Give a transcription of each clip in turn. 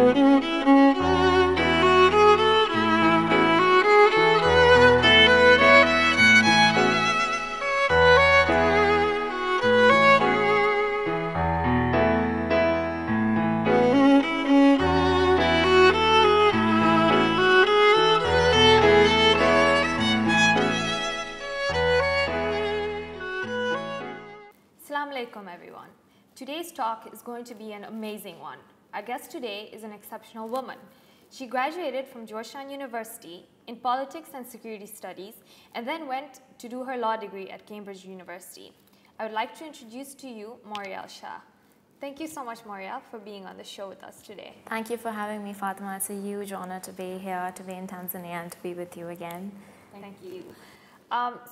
Assalamu alaikum everyone. Today's talk is going to be an amazing one. Our guest today is an exceptional woman. She graduated from Georgetown University in Politics and Security Studies and then went to do her law degree at Cambridge University. I would like to introduce to you Moriel Shah. Thank you so much, Moriel, for being on the show with us today. Thank you for having me, Fatima. It's a huge honor to be here, to be in Tanzania, and to be with you again. Thank you.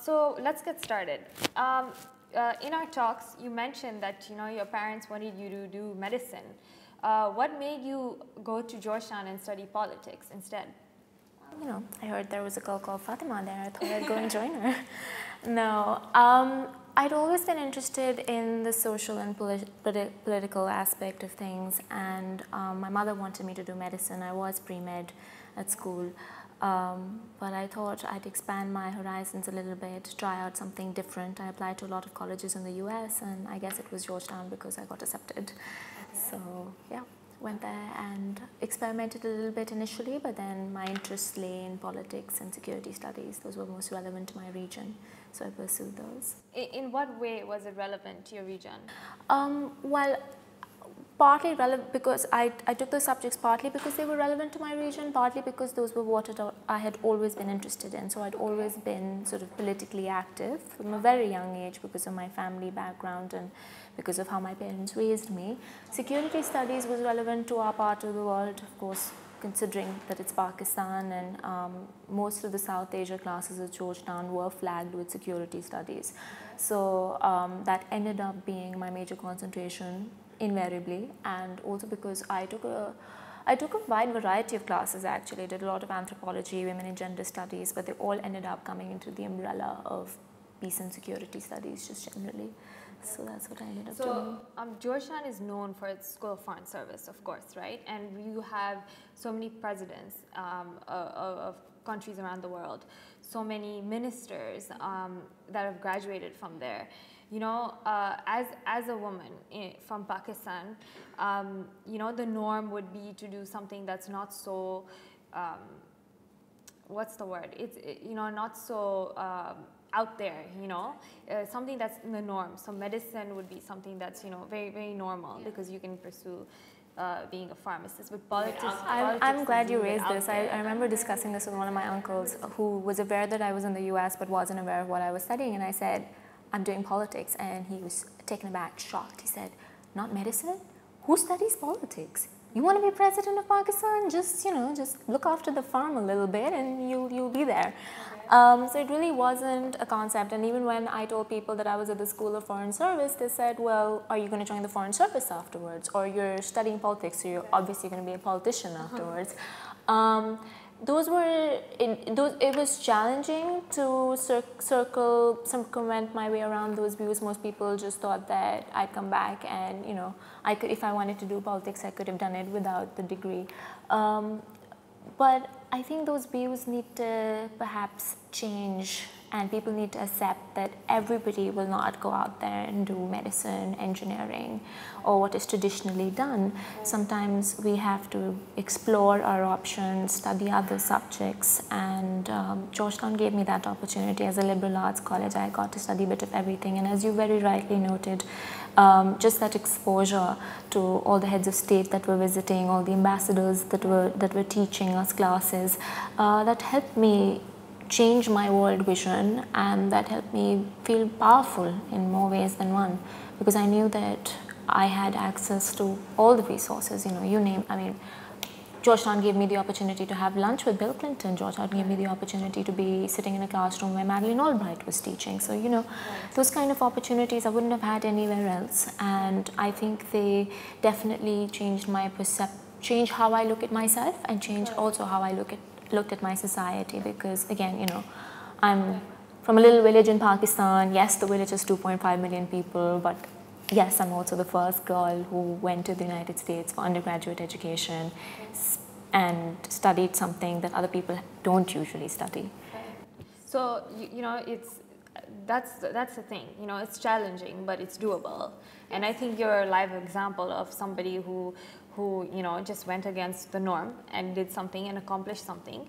So let's get started. In our talks, you mentioned that your parents wanted you to do medicine. What made you go to Georgetown and study politics instead? I heard there was a girl called Fatima there. I thought I'd go and join her. No, I'd always been interested in the social and political aspect of things, and my mother wanted me to do medicine. I was pre-med at school. But I thought I'd expand my horizons a little bit, try out something different. I applied to a lot of colleges in the US, and I guess it was Georgetown because I got accepted. So yeah, went there and experimented a little bit initially, but then my interests lay in politics and security studies. Those were most relevant to my region, so I pursued those. In what way was it relevant to your region? Well, partly relevant because I took those subjects partly because they were relevant to my region, partly because those were what I had always been interested in. So I'd always been sort of politically active from a very young age because of my family background and because of how my parents raised me. Security studies was relevant to our part of the world, of course, considering that it's Pakistan, and most of the South Asia classes at Georgetown were flagged with security studies. So that ended up being my major concentration invariably, and also because I took a wide variety of classes actually. I did a lot of anthropology, women and gender studies, but they all ended up coming into the umbrella of peace and security studies just generally. So that's what I ended up doing. So Georgetown is known for its School of Foreign Service, of course, right? And you have so many presidents of countries around the world, so many ministers that have graduated from there. As a woman from Pakistan, the norm would be to do something that's not so, what's the word? It's, not so out there, something that's in the norm. So medicine would be something that's, very, very normal because you can pursue being a pharmacist. With politics, I'm glad you raised this. I remember discussing this with one of my uncles who was aware that I was in the US but wasn't aware of what I was studying, and I said, I'm doing politics, and he was taken aback, shocked. He said, not medicine? Who studies politics? You want to be president of Pakistan? Just, just look after the farm a little bit and you'll be there. So it really wasn't a concept, and even when I told people that I was at the School of Foreign Service, they said, well, are you going to join the Foreign Service afterwards? Or you're studying politics, so you're obviously going to be a politician afterwards. It was challenging to circumvent my way around those views. Most people just thought that I'd come back and, I could, if I wanted to do politics, I could have done it without the degree. But I think those views need to perhaps change, and people need to accept that everybody will not go out there and do medicine, engineering, or what is traditionally done. Sometimes we have to explore our options, study other subjects, and Georgetown gave me that opportunity. As a liberal arts college, I got to study a bit of everything, and as you very rightly noted, just that exposure to all the heads of state that were visiting, all the ambassadors that were teaching us classes, that helped me change my world vision, and that helped me feel powerful in more ways than one, because I knew that I had access to all the resources, you name. I mean, Georgetown gave me the opportunity to have lunch with Bill Clinton. Georgetown gave me the opportunity to be sitting in a classroom where Madeleine Albright was teaching. So, those kind of opportunities I wouldn't have had anywhere else. And I think they definitely changed my changed how I look at myself, and changed also how I looked at my society, because again, I'm from a little village in Pakistan. Yes, the village is 2.5 million people, but yes, I'm also the first girl who went to the United States for undergraduate education and studied something that other people don't usually study. So you know, that's the thing. You know, it's challenging, but it's doable. And I think you're a live example of somebody who you know, just went against the norm and did something and accomplished something.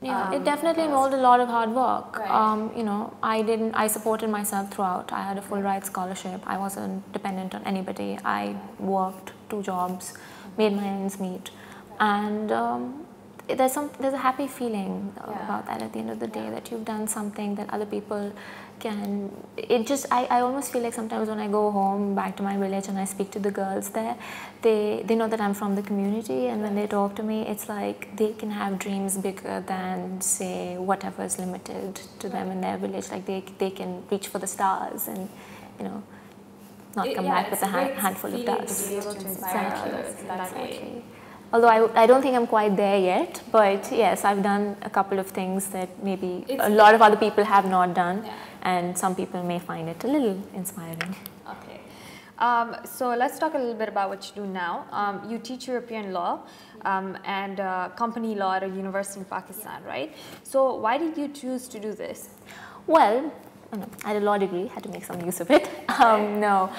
Yeah, it definitely involved a lot of hard work. Right. You know, I supported myself throughout. I had a full ride scholarship. I wasn't dependent on anybody. I worked 2 jobs, made my ends meet, and there's a happy feeling about that at the end of the day, that you've done something that other people can. I almost feel like sometimes when I go home back to my village and I speak to the girls there, they know that I'm from the community, and when they talk to me, it's like they can have dreams bigger than, say, whatever is limited to them in their village. Like they can reach for the stars and, you know, not come back with a handful of dust. To be able to inspire others that way. Although I don't think I'm quite there yet, but yes, I've done a couple of things that maybe a lot of other people have not done, and some people may find it a little inspiring. Okay. So let's talk a little bit about what you do now. You teach European law and company law at a university in Pakistan, right? So why did you choose to do this? Well, I had a law degree, had to make some use of it. No.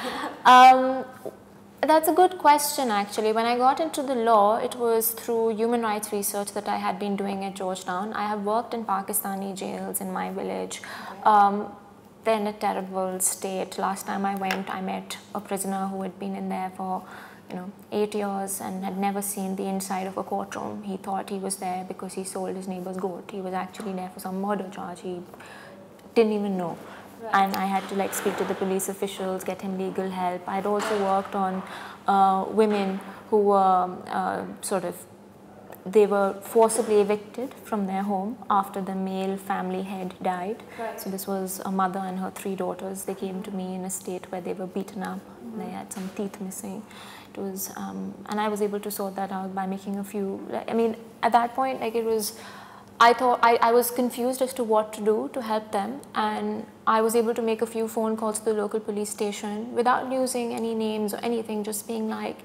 That's a good question, actually. When I got into the law, it was through human rights research that I had been doing at Georgetown. I have worked in Pakistani jails in my village. They're in a terrible state. Last time I went, I met a prisoner who had been in there for 8 years and had never seen the inside of a courtroom. He thought he was there because he sold his neighbor's goat. He was actually there for some murder charge. He didn't even know. Right. And I had to speak to the police officials, get him legal help. I'd also worked on women who were they were forcibly evicted from their home after the male family head died. Right. So this was a mother and her 3 daughters. They came to me in a state where they were beaten up. They had some teeth missing. It was, and I was able to sort that out by making a few. I mean, at that point, I thought I was confused as to what to do to help them, and I was able to make a few phone calls to the local police station without using any names or anything, just being like,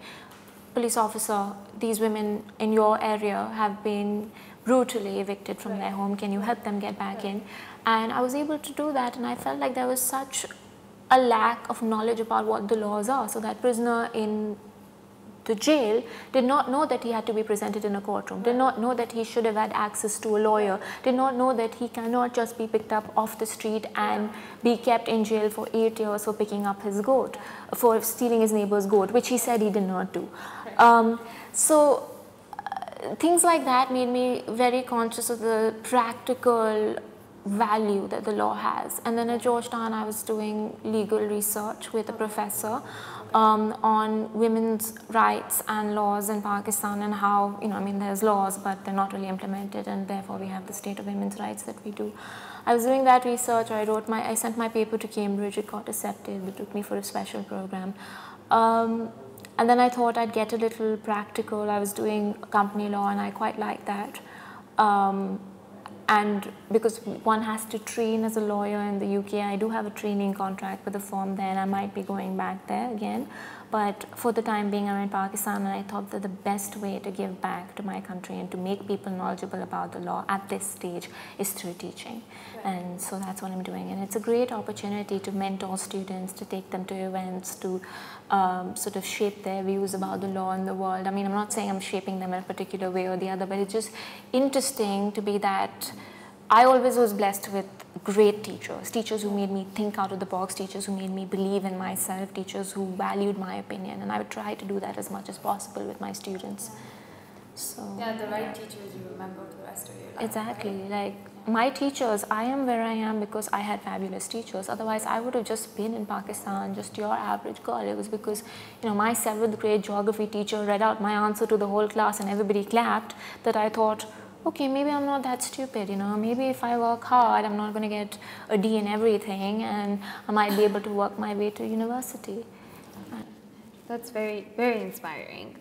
police officer, these women in your area have been brutally evicted from their home, can you help them get back in? And I was able to do that, and I felt like there was such a lack of knowledge about what the laws are. So that prisoner in the jail did not know that he had to be presented in a courtroom, did not know that he should have had access to a lawyer, did not know that he cannot just be picked up off the street and be kept in jail for 8 years for picking up his goat, for stealing his neighbor's goat, which he said he did not do. Things like that made me very conscious of the practical value that the law has. And then at Georgetown, I was doing legal research with a professor on women's rights and laws in Pakistan, and how, there's laws, but they're not really implemented, and therefore we have the state of women's rights that we do. I was doing that research. I sent my paper to Cambridge. It got accepted. They took me for a special program. And then I thought I'd get a little practical. I was doing company law, and I quite liked that. And because one has to train as a lawyer in the UK, I do have a training contract with a firm there, and I might be going back there again. But for the time being, I'm in Pakistan, and I thought that the best way to give back to my country and to make people knowledgeable about the law at this stage is through teaching. Right. And so that's what I'm doing. And it's a great opportunity to mentor students, to take them to events, to sort of shape their views about the law in the world. I mean, I'm not saying I'm shaping them in a particular way or the other, but it's just interesting to be that. I always was blessed with great teachers who made me think out of the box, teachers who made me believe in myself, teachers who valued my opinion, and I would try to do that as much as possible with my students. So yeah, the right teachers you remember for the rest of your life. Exactly. Right? Like my teachers, I am where I am because I had fabulous teachers. Otherwise, I would have just been in Pakistan, just your average girl. It was because, my 7th grade geography teacher read out my answer to the whole class and everybody clapped, that I thought, okay, maybe I'm not that stupid, maybe if I work hard, I'm not going to get a D in everything, and I might be able to work my way to university. That's very, very inspiring.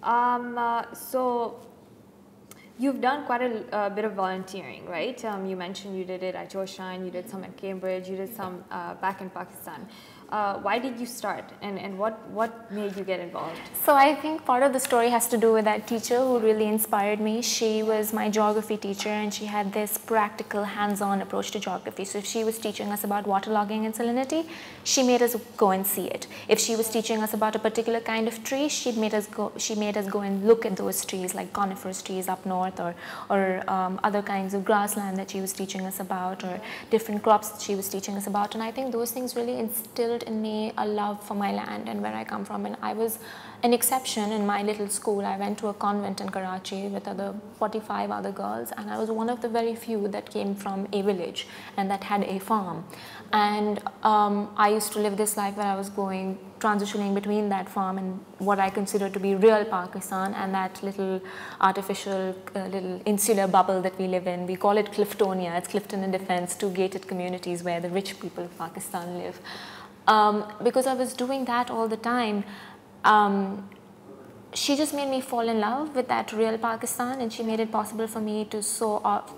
So you've done quite a bit of volunteering, right? You mentioned you did it at Georgetown, you did some at Cambridge, you did some back in Pakistan. Why did you start, and what made you get involved? So I think part of the story has to do with that teacher who really inspired me. She was my geography teacher, and she had this practical, hands-on approach to geography. So if she was teaching us about waterlogging and salinity, she made us go and see it. If she was teaching us about a particular kind of tree, she made us go and look at those trees, like coniferous trees up north, or other kinds of grassland that she was teaching us about, or different crops that she was teaching us about. And I think those things really instilled in me a love for my land and where I come from. And I was an exception in my little school. I went to a convent in Karachi with 45 other girls, and I was one of the very few that came from a village and that had a farm. And I used to live this life where I was transitioning between that farm and what I consider to be real Pakistan and that little artificial little insular bubble that we live in. We call it Cliftonia. It's Clifton and Defence, two gated communities where the rich people of Pakistan live. Because I was doing that all the time, she just made me fall in love with that real Pakistan, and she made it possible for me to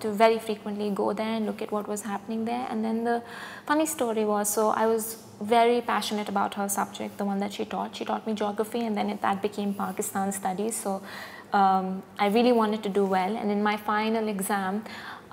very frequently go there and look at what was happening there. And then the funny story was, so I was very passionate about her subject, the one that she taught. She taught me geography, and then that became Pakistan studies. So I really wanted to do well, and in my final exam,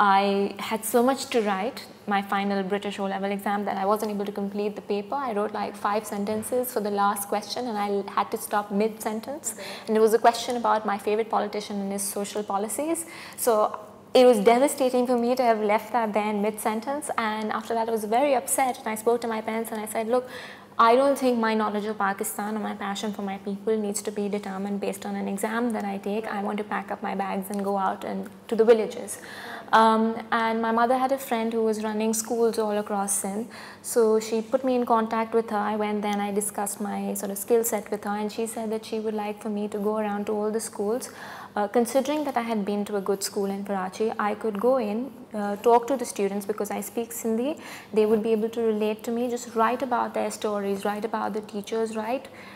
I had so much to write, my final British O-level exam, that I wasn't able to complete the paper. I wrote like 5 sentences for the last question, and I had to stop mid-sentence. And it was a question about my favorite politician and his social policies. So it was devastating for me to have left that there in mid-sentence. And after that, I was very upset, and I spoke to my parents and I said, look, I don't think my knowledge of Pakistan or my passion for my people needs to be determined based on an exam that I take. I want to pack up my bags and go out and to the villages. And my mother had a friend who was running schools all across Sindh. So she put me in contact with her. I went there and I discussed my sort of skill set with her, and she said that she would like for me to go around to all the schools. Considering that I had been to a good school in Karachi, I could go in, talk to the students because I speak Sindhi. They would be able to relate to me, just write about their stories, write about the teachers,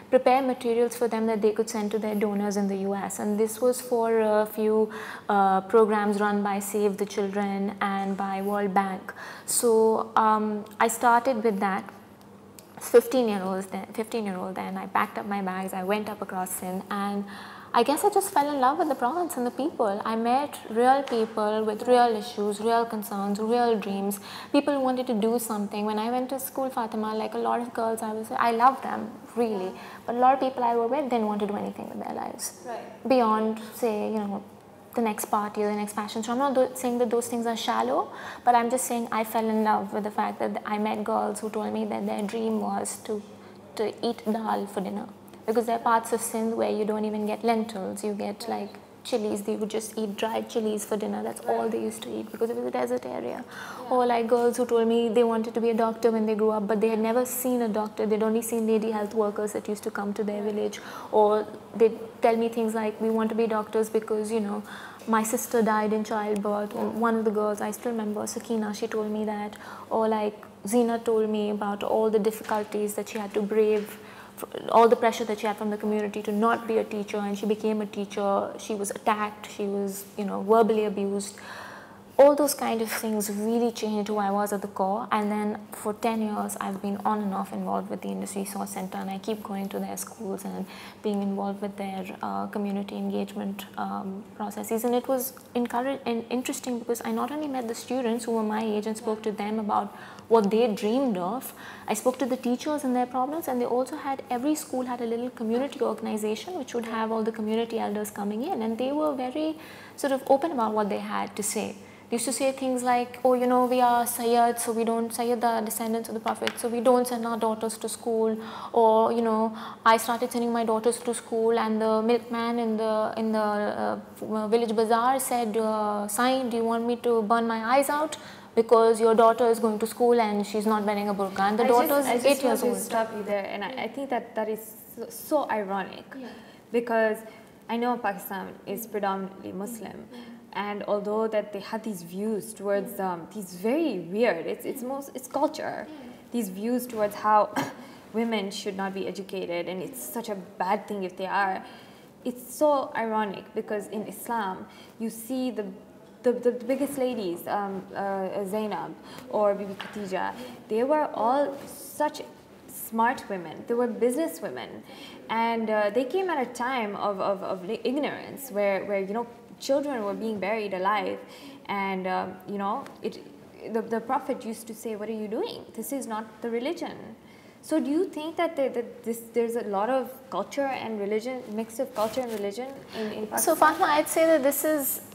prepare materials for them that they could send to their donors in the US. And this was for a few programs run by Save the Children and by World Bank. So I started with that. 15-year-old then. I packed up my bags, I went up across Sindh, and I guess I just fell in love with the province and the people. I met real people with real issues, real concerns, real dreams, people who wanted to do something. When I went to school, Fatima, like a lot of girls, I love them, really. But a lot of people I were with didn't want to do anything with their lives. Right. Beyond, say, the next party or the next fashion show. I'm not saying that those things are shallow, but I'm just saying I fell in love with the fact that I met girls who told me that their dream was to eat dal for dinner. Because there are parts of Sindh where you don't even get lentils, you get like chilies. They would just eat dried chilies for dinner. That's all they used to eat because it was a desert area. Or like girls who told me they wanted to be a doctor when they grew up, but they had never seen a doctor. They'd only seen lady health workers that used to come to their village. Or they'd tell me things like, we want to be doctors because, my sister died in childbirth. And one of the girls, I still remember, Sakina, she told me that. Or like Zina told me about all the difficulties that she had to brave, all the pressure that she had from the community to not be a teacher, and she became a teacher. She was attacked, she was verbally abused. All those kind of things really changed who I was at the core. And then for 10 years I've been on and off involved with the Indus Resource Center, and I keep going to their schools and being involved with their community engagement processes. And it was interesting because I not only met the students who were my age and spoke to them about what they dreamed of, I spoke to the teachers and their problems, and they also had, every school had a little community organization which would have all the community elders coming in, and they were very sort of open about what they had to say. They used to say things like, oh, we are Sayyid, so we don't, Sayyid the descendants of the Prophet, so we don't send our daughters to school. Or, I started sending my daughters to school, and the milkman in the village bazaar said, Sai, do you want me to burn my eyes out? Because your daughter is going to school and she's not wearing a burqa, and the daughter is 8 years old. I just want to stop you there, and I think that is so ironic, because I know Pakistan is predominantly Muslim, and although that they have these views towards these very weird, it's culture, these views towards how women should not be educated, and it's such a bad thing if they are. It's so ironic because in Islam you see the biggest ladies, Zainab or Bibi Khadija, they were all such smart women, they were business women, and they came at a time of ignorance where you know, children were being buried alive, and you know, the Prophet used to say, what are you doing? This is not the religion. So do you think that there's a lot of culture and religion, mix of culture and religion in Pakistan? So Fatma, I'd say that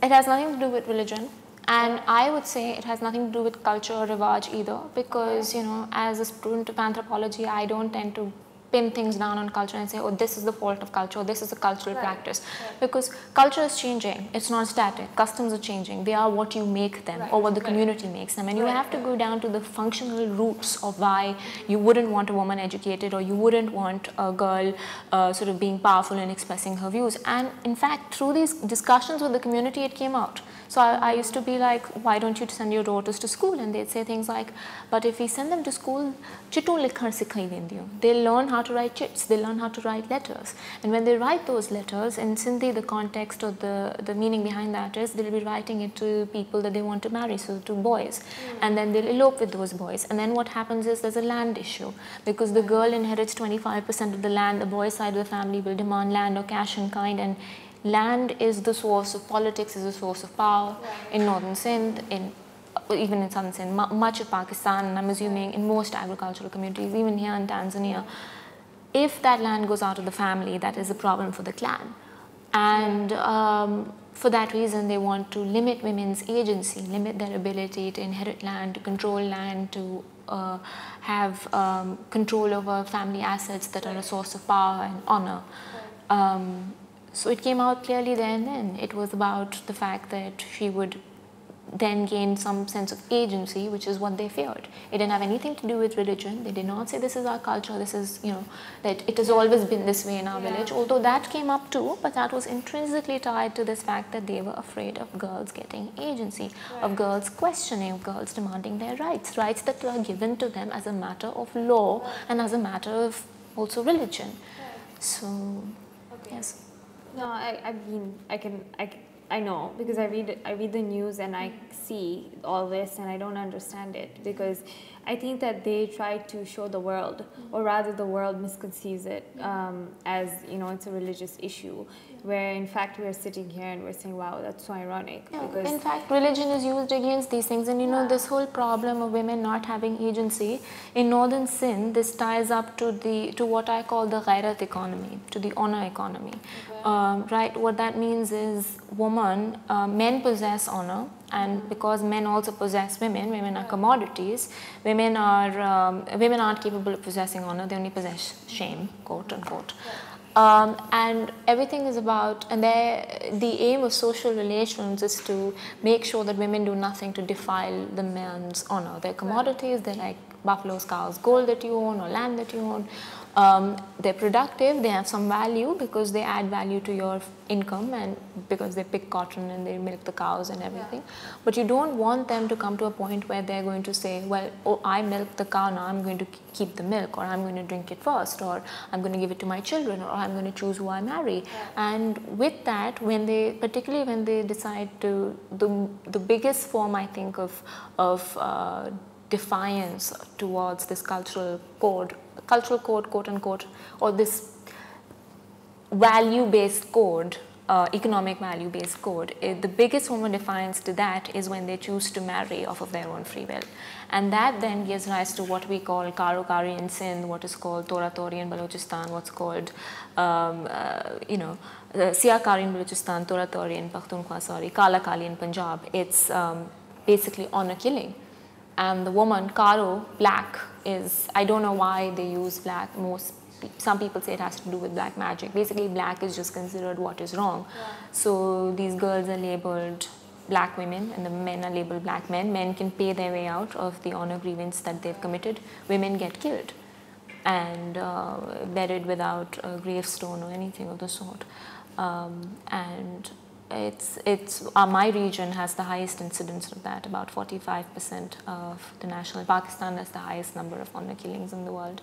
it has nothing to do with religion. And I would say it has nothing to do with culture or rivaj either, because, you know, as a student of anthropology, I don't tend to pin things down on culture and say, oh, this is the fault of culture, or this is a cultural practice. Because culture is changing, it's not static, customs are changing, they are what you make them or what the community makes them. And you have to go down to the functional roots of why you wouldn't want a woman educated, or you wouldn't want a girl sort of being powerful and expressing her views. And in fact, through these discussions with the community, it came out. So I used to be like, why don't you send your daughters to school? And they'd say things like, but if we send them to school, they'll learn how to write chits, they'll learn how to write letters. And when they write those letters, in Sindhi, the context or the meaning behind that is they'll be writing it to people that they want to marry, so to boys. And then they'll elope with those boys. And then what happens is there's a land issue, because the girl inherits 25% of the land, the boy side of the family will demand land or cash in kind, and land is the source of politics, is the source of power in northern Sindh, even in southern Sindh, much of Pakistan, and I'm assuming in most agricultural communities, even here in Tanzania. If that land goes out of the family, that is a problem for the clan. And for that reason, they want to limit women's agency, limit their ability to inherit land, to control land, to have control over family assets that are a source of power and honor. So it came out clearly there and then. It was about the fact that she would then gain some sense of agency, which is what they feared. It didn't have anything to do with religion. They did not say this is our culture, this is, you know, that it has always been this way in our village, although that came up too, but that was intrinsically tied to this fact that they were afraid of girls getting agency, of girls questioning, of girls demanding their rights, rights that were given to them as a matter of law and as a matter of also religion. So, yes. No, I know, because I read the news and I see all this and I don't understand it, because I think that they try to show the world, or rather the world misconceives it as, you know, it's a religious issue, where in fact we are sitting here and we're saying, wow, that's so ironic. Yeah, because in fact, religion is used against these things, and you know, this whole problem of women not having agency in northern Sindh, this ties up to what I call the ghairat economy, to the honor economy. Right, what that means is men possess honor, and because men also possess women are commodities. Women aren't capable of possessing honor; they only possess shame, quote unquote. And everything is about, and the aim of social relations is to make sure that women do nothing to defile the man's honor. They're commodities, they're like buffaloes, cows, gold that you own or land that you own. They're productive, they have some value because they add value to your income, and because they pick cotton and they milk the cows and everything. But you don't want them to come to a point where they're going to say, well, oh, I milked the cow, now I'm going to keep the milk, or I'm going to drink it first, or I'm going to give it to my children, or I'm going to choose who I marry. And with that, particularly when they decide to, the biggest form, I think, of defiance towards this cultural code, quote unquote, or this value-based code, economic value-based code, the biggest form of defiance to that is when they choose to marry off of their own free will. And that then gives rise to what we call Karo Kari in Sindh, what is called Tora Tori in Balochistan, what's called, Siya Kari in Balochistan, Tora Tori in Pakhtunkhwa, sorry, Kala Kali in Punjab. It's basically honor killing. And the woman, Karo, black, is, I don't know why they use black. Some people say it has to do with black magic. Basically, black is just considered what is wrong. So these girls are labeled black women and the men are labeled black men. Men can pay their way out of the honor grievance that they've committed. Women get killed and buried without a gravestone or anything of the sort. And my region has the highest incidence of that. About 45% of the national. Pakistan has the highest number of honor killings in the world.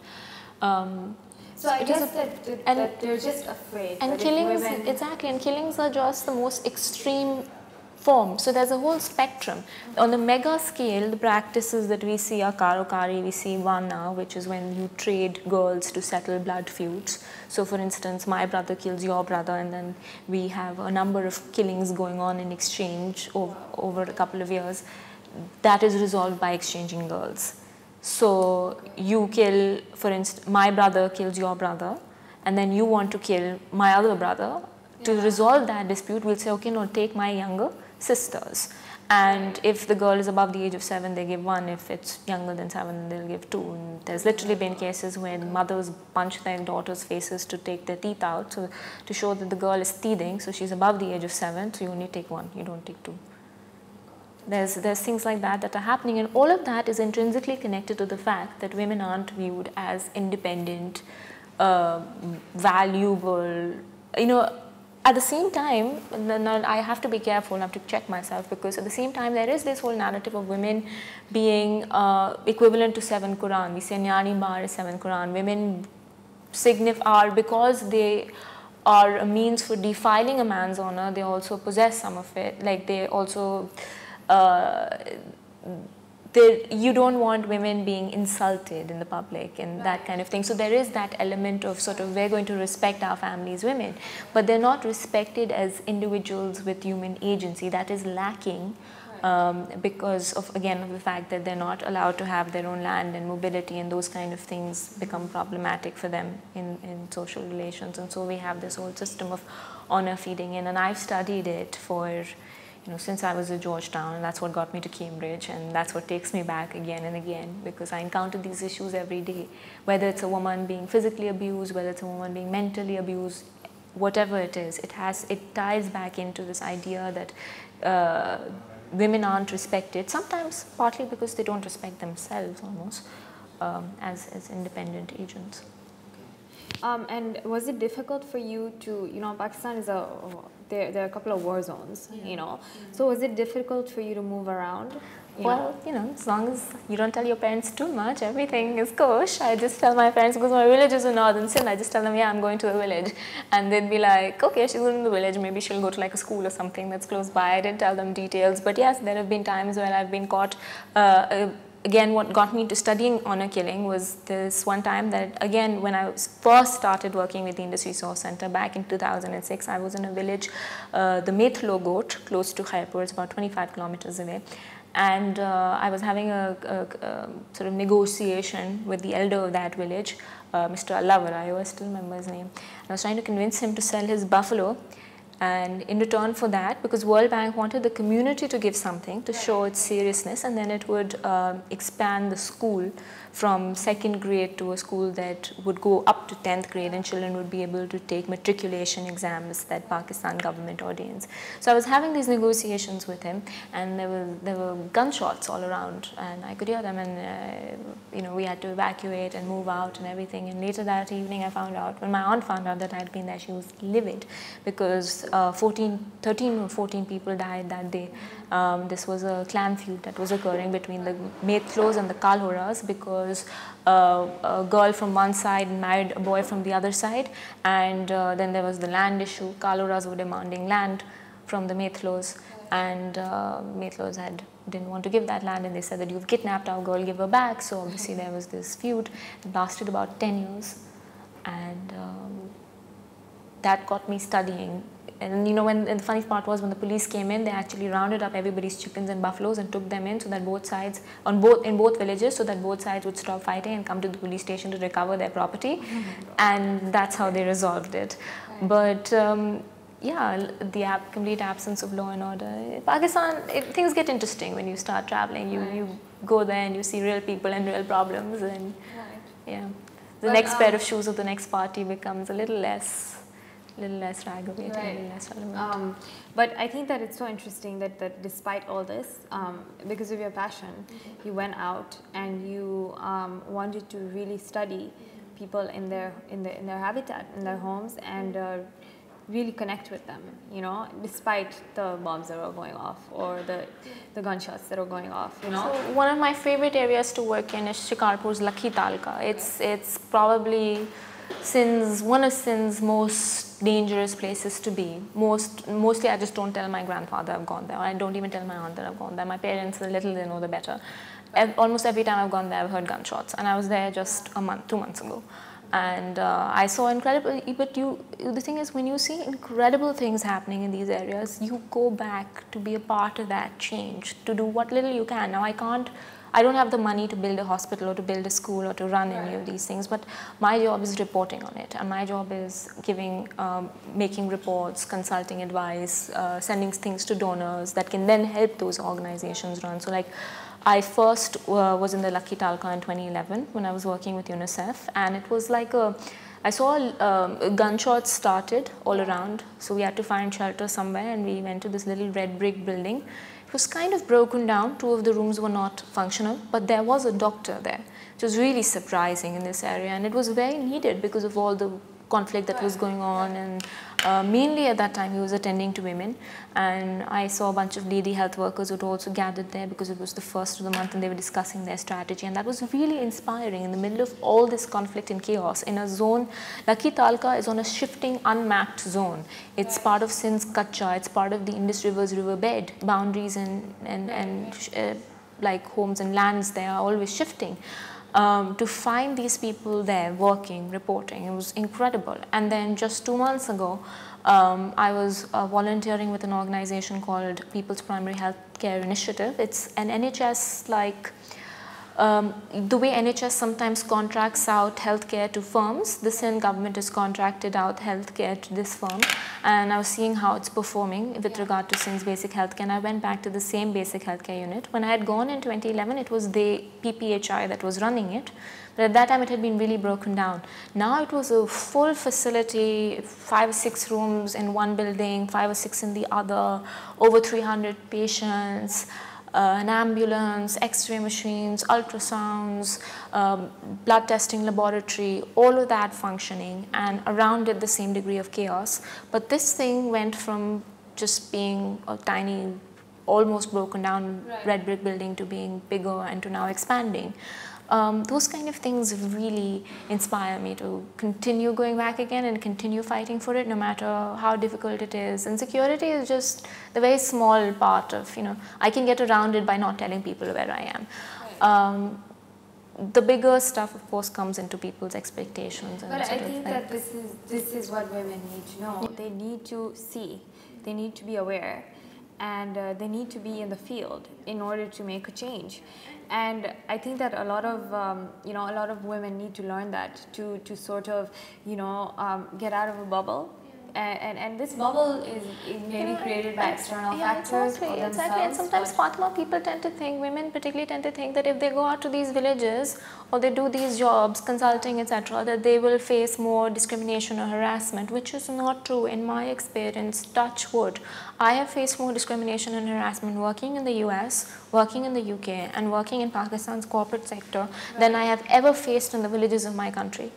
So I guess that they're just afraid. And killings, exactly, and killings are just the most extreme form. So there's a whole spectrum. On the mega scale, the practices that we see are karokari, we see vana, which is when you trade girls to settle blood feuds. So for instance, my brother kills your brother, and then we have a number of killings going on in exchange over a couple of years. That is resolved by exchanging girls. So you kill, for instance, my brother kills your brother, and then you want to kill my other brother. To resolve that dispute, we'll say, okay, no, take my younger sisters. And if the girl is above the age of 7, they give 1. If it's younger than 7, they'll give 2. And there's literally been cases where mothers punch their daughters' faces to take their teeth out, so to show that the girl is teething, so she's above the age of 7, so you only take 1, you don't take 2. There's things like that are happening, and all of that is intrinsically connected to the fact that women aren't viewed as independent, valuable, you know. At the same time, I have to be careful, I have to check myself, because at the same time there is this whole narrative of women being equivalent to 7 Quran. We say Nyani Bar is 7 Quran. Women are, because they are a means for defiling a man's honor, they also possess some of it. Like they also, you don't want women being insulted in the public and that kind of thing. So there is that element of sort of, we're going to respect our families' women, but they're not respected as individuals with human agency. That is lacking because of, again, of the fact that they're not allowed to have their own land, and mobility and those kind of things become problematic for them in social relations. And so we have this whole system of honor feeding in, and I've studied it for, since I was at Georgetown, and that's what got me to Cambridge, and that's what takes me back again and again, because I encounter these issues every day, whether it's a woman being physically abused, whether it's a woman being mentally abused, whatever it is, it ties back into this idea that women aren't respected, sometimes partly because they don't respect themselves almost, as independent agents. And was it difficult for you to, Pakistan is there are a couple of war zones, so was it difficult for you to move around? Well, as long as you don't tell your parents too much, everything is kosher. I just tell my parents, because my village is in northern Sindh, I just tell them, yeah, I'm going to the village. And they'd be like, okay, she's going to the village, maybe she'll go to like a school or something that's close by. I didn't tell them details, but yes, there have been times where I've been caught. Again, what got me into studying honor killing was this one time that, again, when I first started working with the Indus Resource Center back in 2006, I was in a village, the Methlo Goat, close to Khairpur, it's about 25 kilometers away. And I was having a sort of negotiation with the elder of that village, Mr. Allavar, I still remember his name. And I was trying to convince him to sell his buffalo. And in return for that, because World Bank wanted the community to give something to show its seriousness, and then it would expand the school from 2nd grade to a school that would go up to 10th grade, and children would be able to take matriculation exams that Pakistan government ordains. So I was having these negotiations with him, and there were gunshots all around, and I could hear them, and we had to evacuate and move out and everything. And later that evening I found out, when my aunt found out that I had been there, she was livid, because 13 or 14 people died that day. This was a clan feud that was occurring between the Methlos and the Kalhoras, because a girl from one side married a boy from the other side, and then there was the land issue. Kalhoras were demanding land from the Methlos, and Methlos didn't want to give that land, and they said that you've kidnapped our girl, give her back. So obviously there was this feud. It lasted about 10 years, and that got me studying. And and the funny part was, when the police came in, they actually rounded up everybody's chickens and buffaloes and took them in, so that both sides, in both villages, so that both sides would stop fighting and come to the police station to recover their property. And that's how they resolved it. But yeah, the complete absence of law and order. Pakistan, things get interesting when you start traveling. You go there and you see real people and real problems, and yeah, the next pair of shoes of the next party becomes a little less aggravating, a little less relevant. But I think that it's so interesting that despite all this, because of your passion, you went out and you wanted to really study people in their habitat, in their homes, and really connect with them, you know, despite the bombs that are going off or the gunshots that are going off, you know. So one of my favorite areas to work in is Shikarpur's Lakhi Talka. It's probably one of Sindh's most dangerous places to be. Mostly I just don't tell my grandfather I've gone there, or I don't even tell my aunt that I've gone there. My parents, the little they know, the better. Almost every time I've gone there, I've heard gunshots, and I was there just 2 months ago. And I saw incredible, but the thing is, when you see incredible things happening in these areas, you go back to be a part of that change, to do what little you can. Now I don't have the money to build a hospital or to build a school or to run any of these things, but my job is reporting on it, and my job is making reports, consulting advice, sending things to donors that can then help those organizations run. So like, I first was in the Lakhi Talka in 2011 when I was working with UNICEF, and it was like I saw gunshots started all around, so we had to find shelter somewhere, and we went to this little red brick building. It was kind of broken down, 2 of the rooms were not functional, but there was a doctor there, which was really surprising in this area, and it was very needed because of all the conflict that was going on, and mainly at that time he was attending to women, and I saw a bunch of lady health workers who had also gathered there because it was the first of the month and they were discussing their strategy, and that was really inspiring in the middle of all this conflict and chaos in a zone. Lakhi Talka is on a shifting, unmapped zone. It's part of Sindh's Kacha, it's part of the Indus River's riverbed. Boundaries and like homes and lands there are always shifting. To find these people there working, reporting, it was incredible. And then just 2 months ago, I was volunteering with an organization called People's Primary Health Care Initiative. It's an NHS like, the way NHS sometimes contracts out healthcare to firms, the Sindh government has contracted out healthcare to this firm, and I was seeing how it's performing with regard to Sindh's basic healthcare, and I went back to the same basic healthcare unit. When I had gone in 2011, it was the PPHI that was running it, but at that time it had been really broken down. Now it was a full facility, 5 or 6 rooms in one building, 5 or 6 in the other, over 300 patients, an ambulance, x-ray machines, ultrasounds, blood testing laboratory, all of that functioning, and around it the same degree of chaos. But this thing went from just being a tiny, almost broken down red brick building to being bigger and to now expanding. Those kind of things really inspire me to continue going back again and continue fighting for it, no matter how difficult it is. And security is just the very small part of, you know, I can get around it by not telling people where I am. The bigger stuff, of course, comes into people's expectations. And but I think that this is what women need to know. They need to see, they need to be aware, and they need to be in the field in order to make a change. And I think that a lot of women need to learn that to sort of, you know, get out of a bubble. And this bubble is maybe created by external factors or themselves. Exactly. And sometimes, Fatma, people tend to think, women particularly tend to think that if they go out to these villages or they do these jobs, consulting, etc., that they will face more discrimination or harassment, which is not true. In my experience, touch wood, I have faced more discrimination and harassment working in the US, working in the UK, and working in Pakistan's corporate sector than I have ever faced in the villages of my country.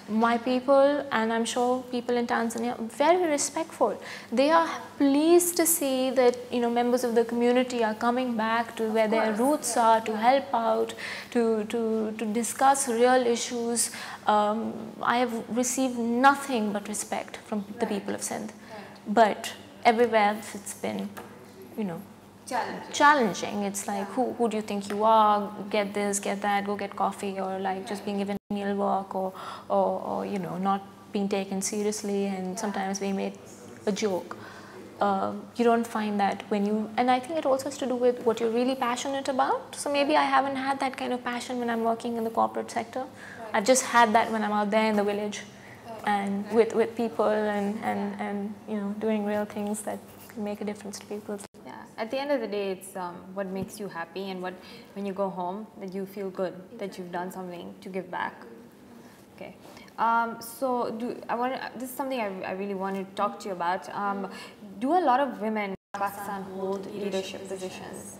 My people, and I'm sure people in Tanzania, are very respectful. They are pleased to see that, you know, members of the community are coming back to where their roots are, to help out, to discuss real issues. I have received nothing but respect from the people of Sindh. But everywhere else it's been, you know, challenging. It's like, who do you think you are? Get this, get that, go get coffee, or like just being given meal work, or you know, not being taken seriously, and sometimes being made a joke. You don't find that when you, and I think it also has to do with what you're really passionate about. So maybe I haven't had that kind of passion when I'm working in the corporate sector. I've just had that when I'm out there in the village, and with people, and you know, doing real things that can make a difference to people. At the end of the day, it's what makes you happy, and when you go home, that you feel good, that you've done something to give back. Okay. So this is something I really want to talk to you about. Do a lot of women in Pakistan hold leadership positions?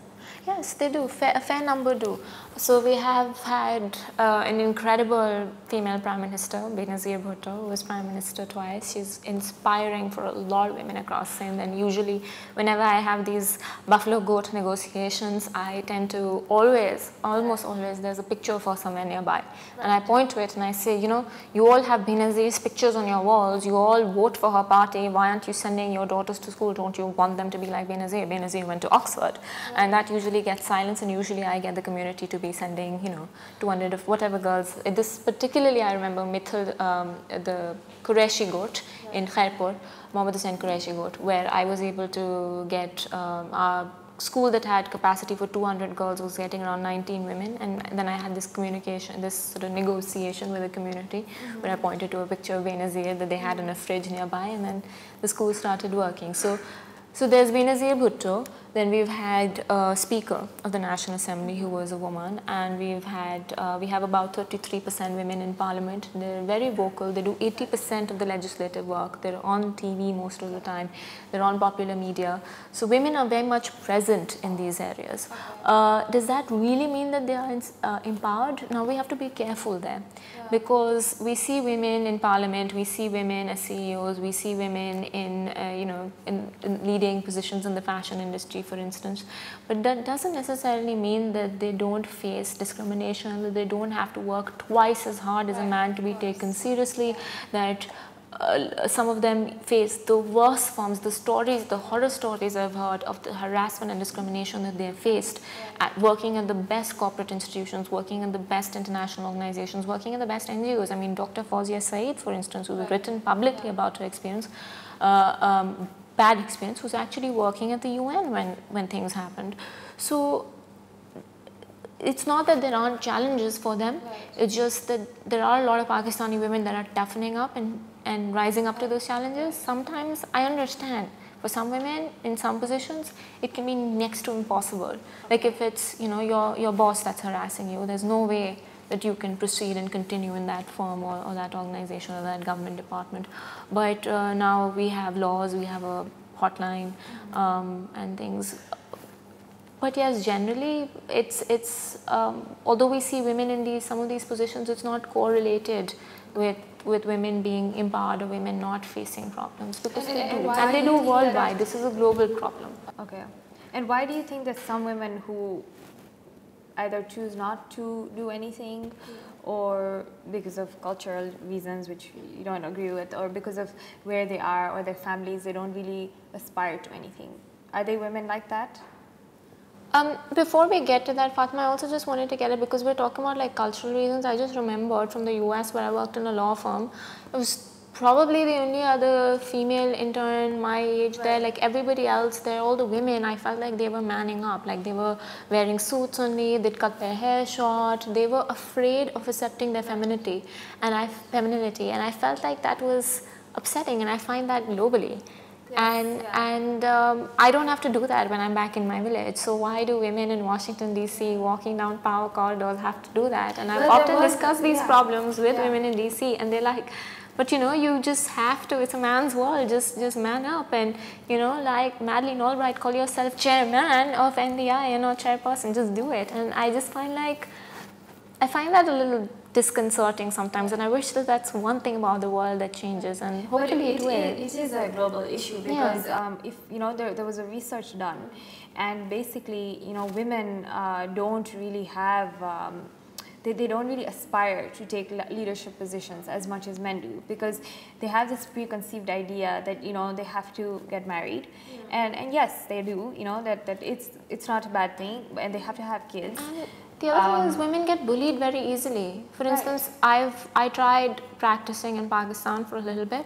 Yes, they do. A fair number do. So we have had an incredible female Prime Minister, Benazir Bhutto, who was Prime Minister twice. She's inspiring for a lot of women across Sindh. And usually, whenever I have these buffalo goat negotiations, I tend to almost always, there's a picture of her somewhere nearby. And I point to it and I say, you know, you all have Benazir's pictures on your walls. You all vote for her party. Why aren't you sending your daughters to school? Don't you want them to be like Benazir? Benazir went to Oxford. And that usually gets silence, and usually I get the community to be sending, you know, 200 of whatever girls. This particularly, I remember Mithil, the Qureshi goat in Khairpur, Mohammed Hussain Qureshi goat, where I was able to get a school that had capacity for 200 girls was getting around 19 women, and then I had this communication, this sort of negotiation with the community, where I pointed to a picture of Benazir that they had in a fridge nearby, and then the school started working. So there's Benazir Bhutto, then we've had a Speaker of the National Assembly who was a woman, and we have about 33% women in Parliament. They're very vocal, they do 80% of the legislative work, they're on TV most of the time, they're on popular media. So women are very much present in these areas. Does that really mean that they are empowered? Now we have to be careful there, because we see women in Parliament, we see women as CEOs, we see women in, in leading positions in the fashion industry, for instance, but that doesn't necessarily mean that they don't face discrimination, that they don't have to work twice as hard as a man to be taken seriously, that some of them face the worst forms, the horror stories I've heard of the harassment and discrimination that they have faced at working at the best corporate institutions, working at the best international organizations, working at the best NGOs. I mean, Dr. Fawzia Saeed, for instance, who's written publicly about her experience, bad experience, was actually working at the UN when things happened. So it's not that there aren't challenges for them, it's just that there are a lot of Pakistani women that are toughening up and rising up to those challenges. Sometimes I understand, for some women in some positions, it can be next to impossible. Like if it's, your boss that's harassing you, there's no way that you can proceed and continue in that firm or that organization or that government department. But now we have laws, we have a hotline and things. But yes, generally, it's although we see women in some of these positions, it's not correlated with women being empowered or women not facing problems, because they do. And they do worldwide. This is a global problem. Okay. And why do you think that some women who either choose not to do anything, or because of cultural reasons which you don't agree with, or because of where they are or their families, they don't really aspire to anything? Are they women like that? Before we get to that, Fatma, I also just wanted to get it, because we're talking about like cultural reasons. I just remembered from the US, where I worked in a law firm, it was probably the only other female intern my age there. Like everybody else there, all the women, I felt like they were manning up, like they were wearing suits only, they'd cut their hair short, they were afraid of accepting their femininity, and I felt like that was upsetting, and I find that globally. And I don't have to do that when I'm back in my village. So why do women in Washington DC walking down power corridors have to do that? And I've often discussed these problems with women in DC, and they're like, but you just have to, it's a man's world, just man up, and like Madeleine Albright, call yourself chairman of NDI and not chairperson, just do it. And I just find I find that a little disconcerting sometimes, and I wish that that's one thing about the world that changes, and hopefully it will. It is a global issue, because if there was a research done, and basically women don't really have they don't really aspire to take leadership positions as much as men do, because they have this preconceived idea that they have to get married, and yes, they do, that it's not a bad thing, and they have to have kids. The other thing is, women get bullied very easily. For instance, I tried practicing in Pakistan for a little bit,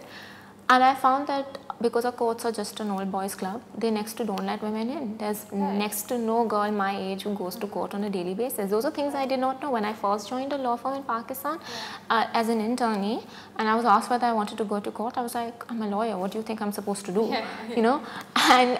and I found that because our courts are just an all boys club, they next to don't let women in. There's next to no girl my age who goes to court on a daily basis. Those are things I did not know when I first joined a law firm in Pakistan as an internee, and I was asked whether I wanted to go to court. I was like, I'm a lawyer, what do you think I'm supposed to do? And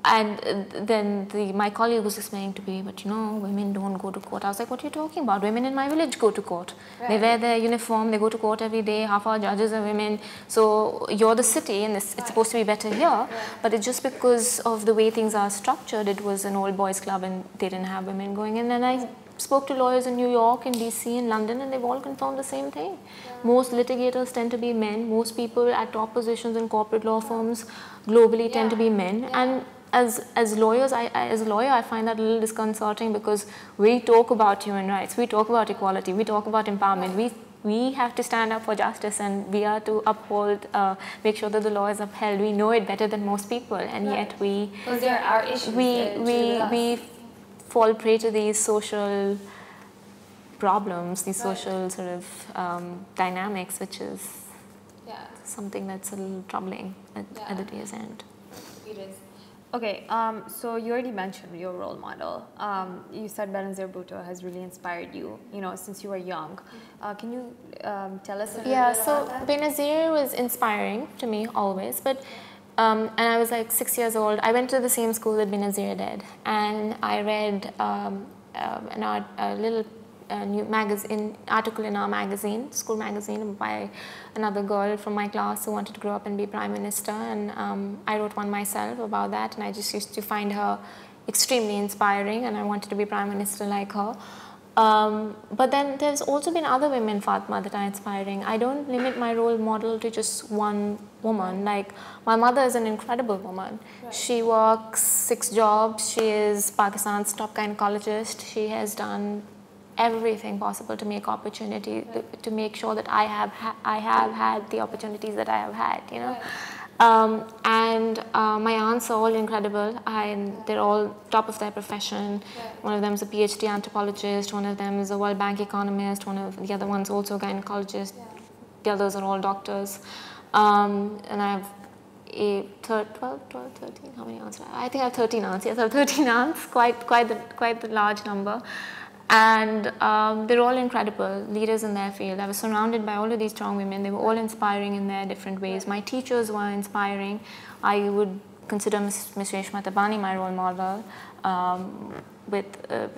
then my colleague was explaining to me, but you know, women don't go to court. I was like, what are you talking about? Women in my village go to court. Right. They wear their uniform, they go to court every day, half our judges are women. So you're the city and it's supposed to be better here, but it's just because of the way things are structured. It was an old boys club and they didn't have women going in. And I spoke to lawyers in New York, in DC, in London, and they've all confirmed the same thing. Most litigators tend to be men. Most people at top positions in corporate law firms globally tend to be men. And as lawyers, as a lawyer, I find that a little disconcerting because we talk about human rights, we talk about equality, we talk about empowerment. We have to stand up for justice and we are to uphold, make sure that the law is upheld. We know it better than most people, and yet because there are issues. We fall prey to these social problems, these social sort of dynamics, which is something that's a little troubling at the day's end. It is. Okay, so you already mentioned your role model. You said Benazir Bhutto has really inspired you, you know, since you were young. Can you tell us a little bit about that? Benazir was inspiring to me always, but and I was like 6 years old. I went to the same school that Benazir did, and I read a little new article in our magazine, school magazine, by another girl from my class who wanted to grow up and be Prime Minister, and I wrote one myself about that, and I just used to find her extremely inspiring, and I wanted to be Prime Minister like her. But then there's also been other women, Fatma, that are inspiring. I don't limit my role model to just one woman. Like, my mother is an incredible woman. Right. She works 6 jobs. She is Pakistan's top gynecologist. She has done everything possible to make opportunity, to make sure that I have had the opportunities that I have had, you know. My aunts are all incredible, and they're all top of their profession. One of them is a PhD anthropologist, one of them is a World Bank economist, one of the other one's also a gynecologist. The others are all doctors. And I have 12, 13, how many aunts? I think I have 13 aunts. Yes, I have 13 aunts, quite the large number. And they're all incredible leaders in their field. I was surrounded by all of these strong women. They were all inspiring in their different ways. My teachers were inspiring. I would consider Ms. Reshma Tabani my role model.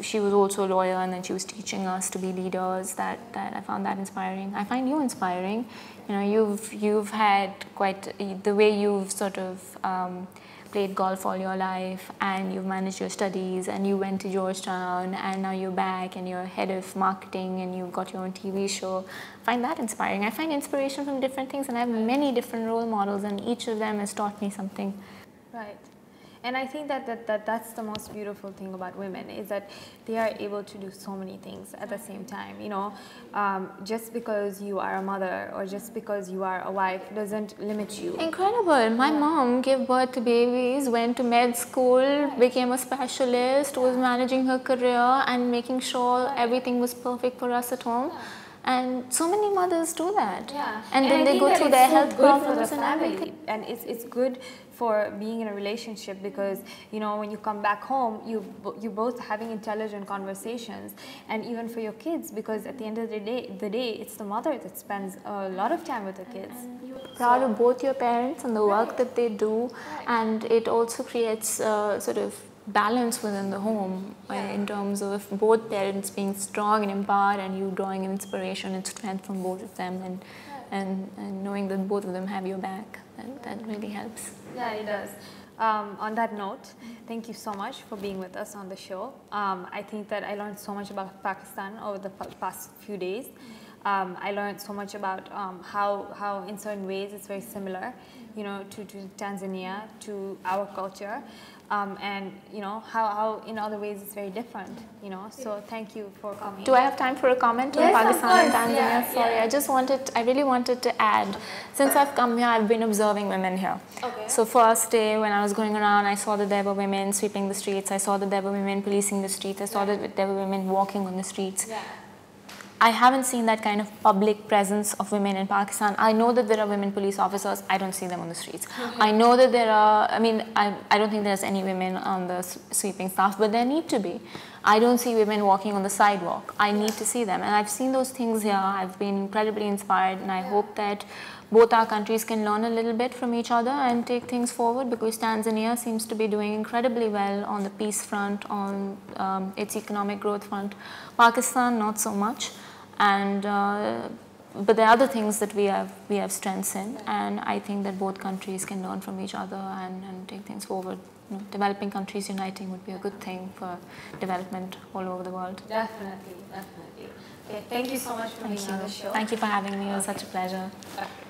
She was also a lawyer, and then she was teaching us to be leaders. That I found that inspiring. I find you inspiring. You know, you've had quite the way you've sort of played golf all your life, and you've managed your studies, and you went to Georgetown, and now you're back and you're head of marketing and you've got your own TV show. I find that inspiring. I find inspiration from different things, and I have many different role models, and each of them has taught me something. Right. And I think that's the most beautiful thing about women, is that they are able to do so many things at the same time. You know, just because you are a mother or just because you are a wife doesn't limit you. Incredible. My mom gave birth to babies, went to med school, became a specialist, was managing her career and making sure everything was perfect for us at home. And so many mothers do that. Yeah. And then they go through their health problems and everything. And it's good for being in a relationship, because, you know, when you come back home, you both having intelligent conversations, and even for your kids, because at the end of the day, it's the mother that spends a lot of time with the kids. And you're proud of both your parents and the work that they do, and it also creates sort of balance within the home in terms of both parents being strong and empowered, and you drawing inspiration and strength from both of them, and knowing that both of them have your back. That really helps. Yeah, it does. On that note, thank you so much for being with us on the show. I think that I learned so much about Pakistan over the past few days. I learned so much about how in certain ways it's very similar, you know, to Tanzania, to our culture. And you know how in other ways it's very different, you know. So thank you for coming. Do I have time for a comment on Pakistan and Tanzania? Yeah, sorry, I really wanted to add, since I've come here, I've been observing women here. Okay. So first day when I was going around, I saw that there were women sweeping the streets. I saw that there were women policing the streets. I saw that there were women walking on the streets. Yeah. I haven't seen that kind of public presence of women in Pakistan. I know that there are women police officers. I don't see them on the streets. I know that there are, I mean, I don't think there's any women on the sweeping staff, but there need to be. I don't see women walking on the sidewalk. I need to see them. And I've seen those things here. I've been incredibly inspired, and I hope that both our countries can learn a little bit from each other and take things forward, because Tanzania seems to be doing incredibly well on the peace front, on its economic growth front. Pakistan, not so much. And but there are other things that we have strengths in, and I think that both countries can learn from each other and take things forward. You know, developing countries uniting would be a good thing for development all over the world. Definitely, definitely. Okay, thank you so much for being on the show. Thank you for having me. It was such a pleasure. Okay.